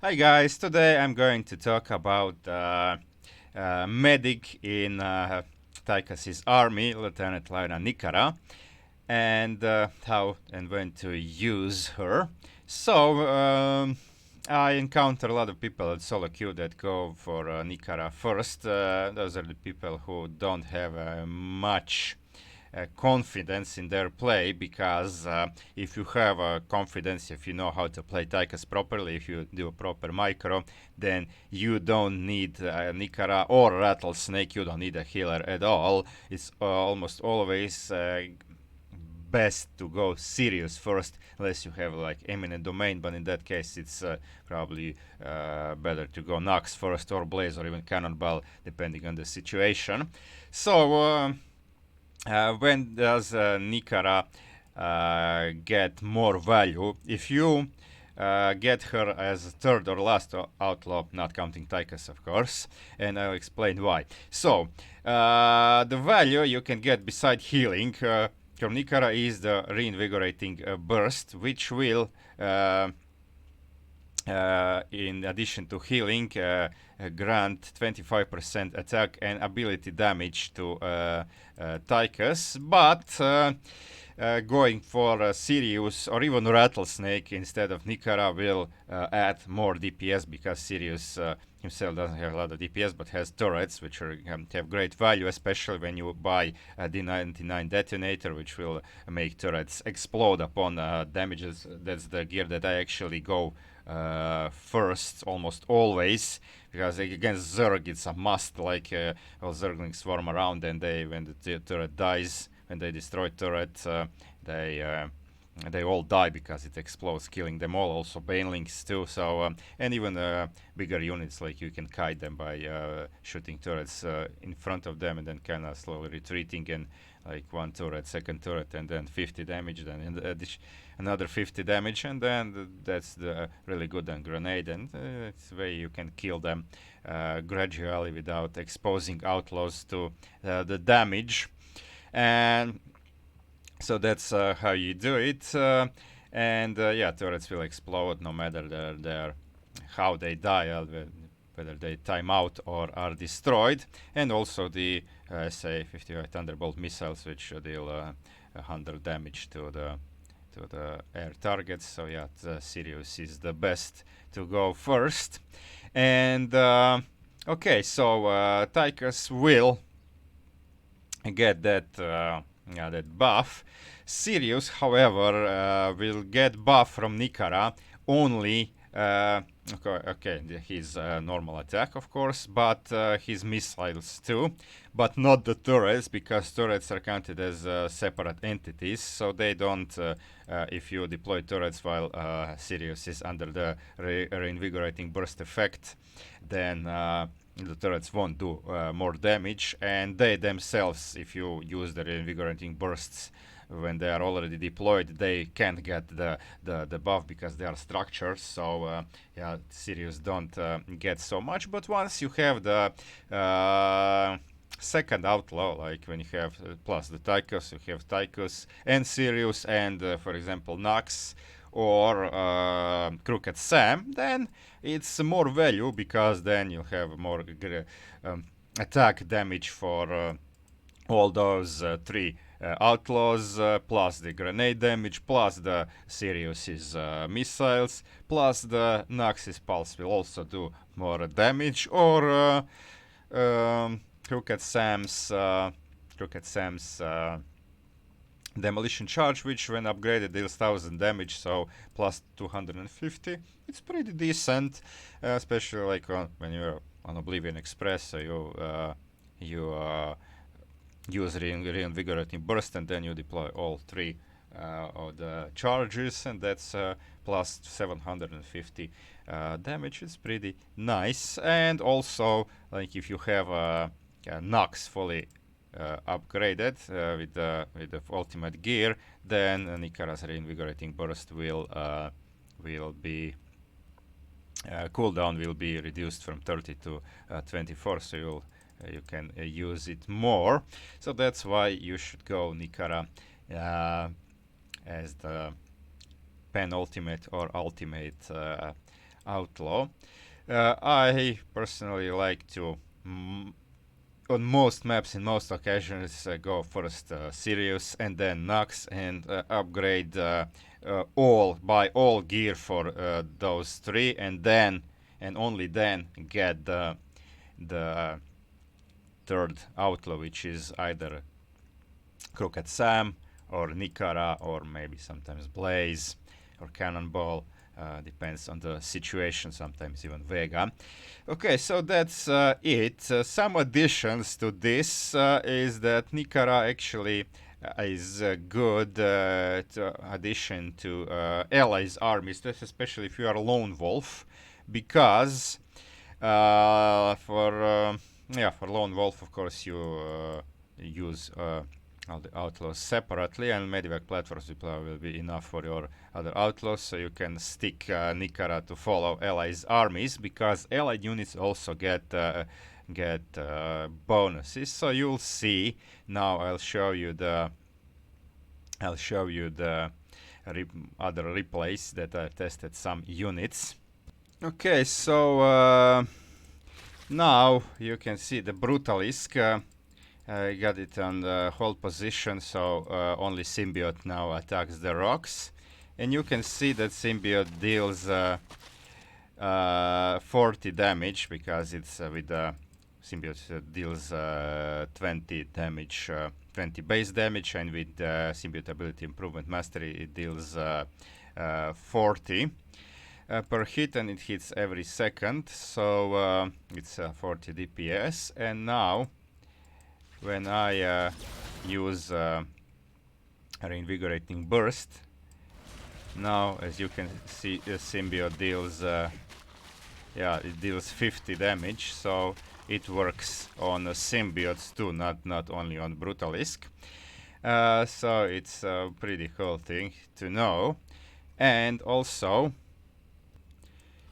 Hi guys, today I'm going to talk about medic in Tychus's army, Lieutenant LAYNA NIKARA, and how and when to use her. So I encounter a lot of people at solo queue that go for Nicara first. Those are the people who don't have much confidence in their play, because if you have confidence, if you know how to play Tychus properly, if you do a proper micro, then you don't need Nicara or Rattlesnake, you don't need a healer at all. It's almost always best to go serious first, unless you have like eminent domain, but in that case it's probably better to go Nox first, or Blaze, or even Cannonball, depending on the situation. So when does Nicara get more value? If you get her as third or last outlaw, not counting Tychus, of course, and I'll explain why. So the value you can get beside healing from Nicara is the reinvigorating burst, which will in addition to healing, grant 25% attack and ability damage to Tychus, but going for Sirius or even Rattlesnake instead of Nicara will add more DPS, because Sirius himself doesn't have a lot of DPS but has turrets, which have great value, especially when you buy a D99 detonator, which will make turrets explode upon damages. That's the gear that I actually go first almost always, because against Zerg it's a must. Like all Zerglings swarm around, and when the turret dies, when they destroy turret, they all die because it explodes, killing them all. Also banelings too. So and even bigger units, like you can kite them by shooting turrets in front of them, and then kind of slowly retreating, and like one turret, second turret, and then 50 damage, then another 50 damage, and then that's the really good on grenade, and it's way you can kill them gradually without exposing outlaws to the damage. And so that's how you do it. And yeah, turrets will explode no matter how they die, whether they time out or are destroyed. And also the say 55 Thunderbolt missiles, which deal 100 damage to the air targets. So yeah, Sirius is the best to go first. And okay, so Tychus will get that buff. Sirius, however, will get buff from Nicara only. Okay, his normal attack, of course, but his missiles too, but not the turrets, because turrets are counted as separate entities, so they don't. If you deploy turrets while Sirius is under the reinvigorating burst effect, then the turrets won't do more damage, and they themselves, if you use the reinvigorating bursts when they are already deployed, they can't get the buff because they are structures. So yeah, Sirius don't get so much. But once you have the second outlaw, like when you have plus the Tychus, you have Tychus and Sirius and for example Nox or Crooked Sam, then it's more value, because then you have more attack damage for all those three outlaws, plus the grenade damage, plus the Sirius's missiles, plus the Nox's pulse will also do more damage, or Crooked Sam's demolition charge, which when upgraded deals 1000 damage, so plus 250. It's pretty decent, especially like when you're on Oblivion Express, so you use reinvigorating burst, and then you deploy all three of the charges, and that's plus 750 damage. It's pretty nice. And also, like if you have Nox fully upgraded with the ultimate gear, then Nicara's reinvigorating burst will be cooldown will be reduced from 30 to 24, so you can use it more. So that's why you should go Nicara as the penultimate or ultimate Outlaw. I personally like to, on most maps, in most occasions, go first Sirius and then Nux and upgrade buy all gear for those three, and then and only then get the third Outlaw, which is either Crooked Sam or Nicara or maybe sometimes Blaze or Cannonball. Depends on the situation, sometimes even Vega. Okay, so that's it. Some additions to this is that Nicara actually is a good addition to allies armies, especially if you are a lone wolf, because for lone wolf, of course, you use all the outlaws separately, and medivac platforms will be enough for your other outlaws, so you can stick Nicara to follow allies armies, because allied units also get bonuses. So you'll see now. I'll show you the other replays that I tested some units. Okay, so now you can see the Brutalisk. I got it on the hold position, so only Symbiote now attacks the rocks. And you can see that Symbiote deals 40 damage, because it's with the Symbiote deals 20 damage, 20 base damage, and with Symbiote ability improvement mastery it deals 40 per hit, and it hits every second, so it's 40 DPS. And now when I use Reinvigorating Burst, now as you can see, Symbiote deals it deals 50 damage, so it works on Symbiotes too, not only on Brutalisk. So it's a pretty cool thing to know. And also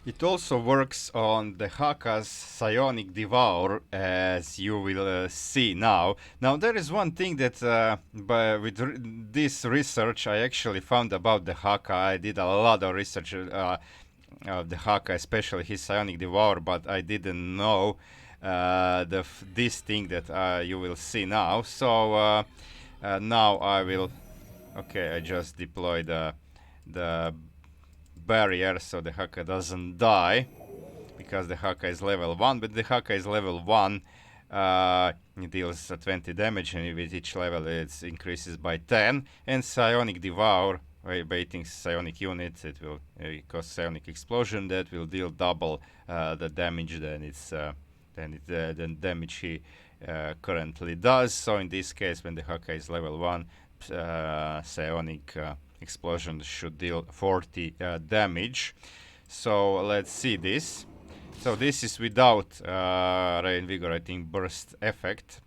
it also works on the Haka's Psionic Devour, as you will see now. Now there is one thing that with this research I actually found about the Haka. I did a lot of research of the Haka, especially his Psionic Devour, but I didn't know this thing that you will see now. So now I will... Okay, I just deployed the barrier so the Haka doesn't die, because the Haka is level 1, but the Haka is level 1, it deals 20 damage, and with each level it increases by 10, and Psionic Devour, baiting Psionic units, it will cause Psionic Explosion, that will deal double the damage than the damage he currently does. So in this case, when the Haka is level 1, Psionic Explosion should deal 40 damage. So let's see this. So this is without Reinvigorating Burst effect,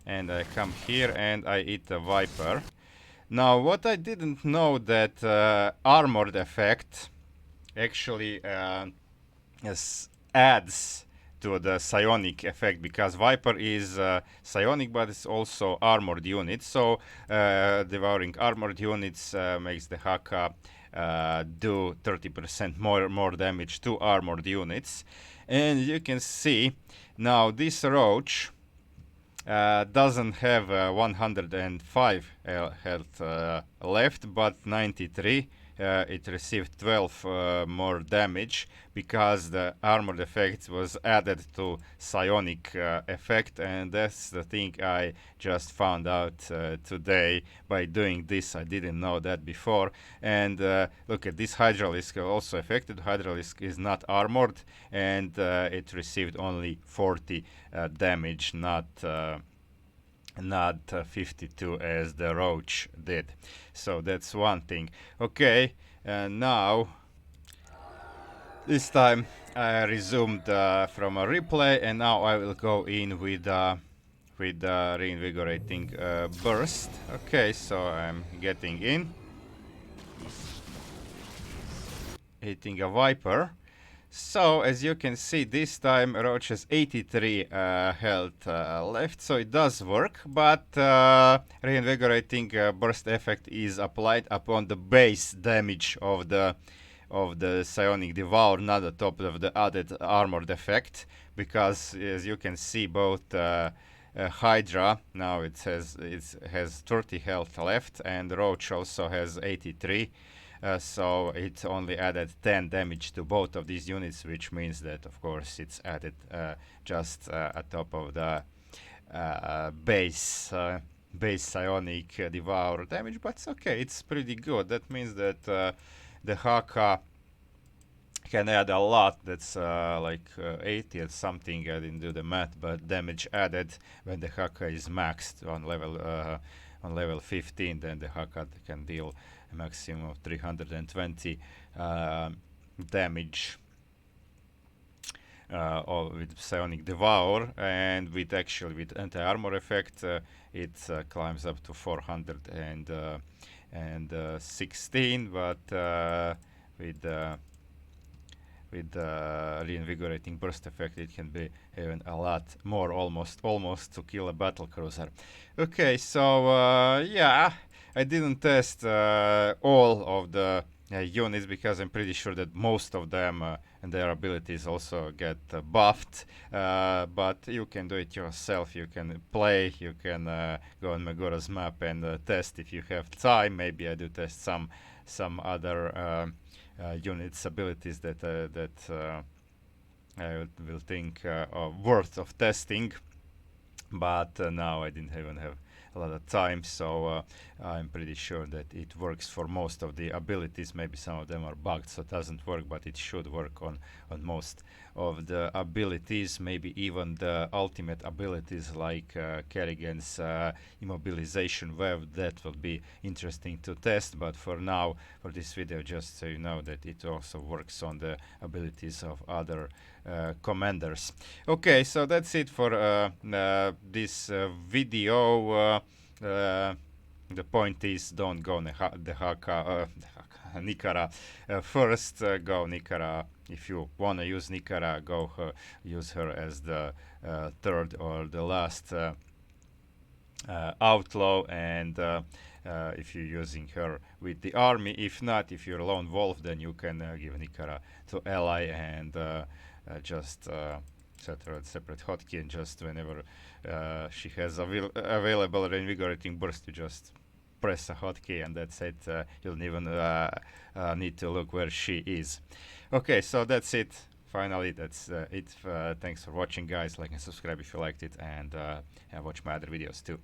and I come here and I eat a Viper. Now what I didn't know, that Armored effect actually adds to the Psionic effect, because Viper is Psionic, but it's also armored unit. So devouring armored units makes the Haka do 30% more damage to armored units. And you can see now this Roach doesn't have 105 health left, but 93. It received 12 more damage, because the armored effect was added to Psionic effect, and that's the thing I just found out today by doing this. I didn't know that before. And look at this, Hydralisk also affected. Hydralisk is not armored, and it received only 40 damage, not 52 as the Roach did. So that's one thing. Okay, and now this time I resumed from a replay, and now I will go in with Reinvigorating Burst. Okay, so I'm getting in, hitting a Viper. So as you can see, this time Roach has 83 health left, so it does work, but Reinvigorating Burst effect is applied upon the base damage of the of the Psionic Devour, not on top of the added armored effect, because as you can see, both Hydra now it has 30 health left, and Roach also has 83. So it only added 10 damage to both of these units, which means that, of course, it's added just at top of the base Psionic Devour damage, but it's okay. It's pretty good. That means that the Haka can add a lot. That's like 80 or something. I didn't do the math, but damage added when the Haka is maxed on level 15, then the Haka can deal a maximum of 320 damage with Psionic Devour, and with anti-armor effect, it climbs up to 416, but with reinvigorating burst effect, it can be even a lot more, almost to kill a battle cruiser. Okay, so yeah, I didn't test all of the units, because I'm pretty sure that most of them and their abilities also get buffed, but you can do it yourself. You can play, you can go on Megora's map and test if you have time. Maybe I do test some other units abilities that I will think are worth of testing, but now I didn't even have a lot of time, so I'm pretty sure that it works for most of the abilities. Maybe some of them are bugged, so it doesn't work, but it should work on most of the abilities, maybe even the ultimate abilities like Kerrigan's Immobilization Wave. That will be interesting to test, but for now, for this video, just so you know that it also works on the abilities of other commanders. Okay, so that's it for this video. The point is, don't go the Haka, Nicara first. Go Nicara if you want to use Nicara. Go use her as the third or the last outlaw, and if you're using her with the army. If not, if you're a lone wolf, then you can give Nicara to ally and just set her a separate hotkey, and just whenever she has available reinvigorating burst, you just press a hotkey, and that's it. You don't even need to look where she is. Okay, so that's it. Finally, that's it. Thanks for watching, guys. Like and subscribe if you liked it, and watch my other videos too.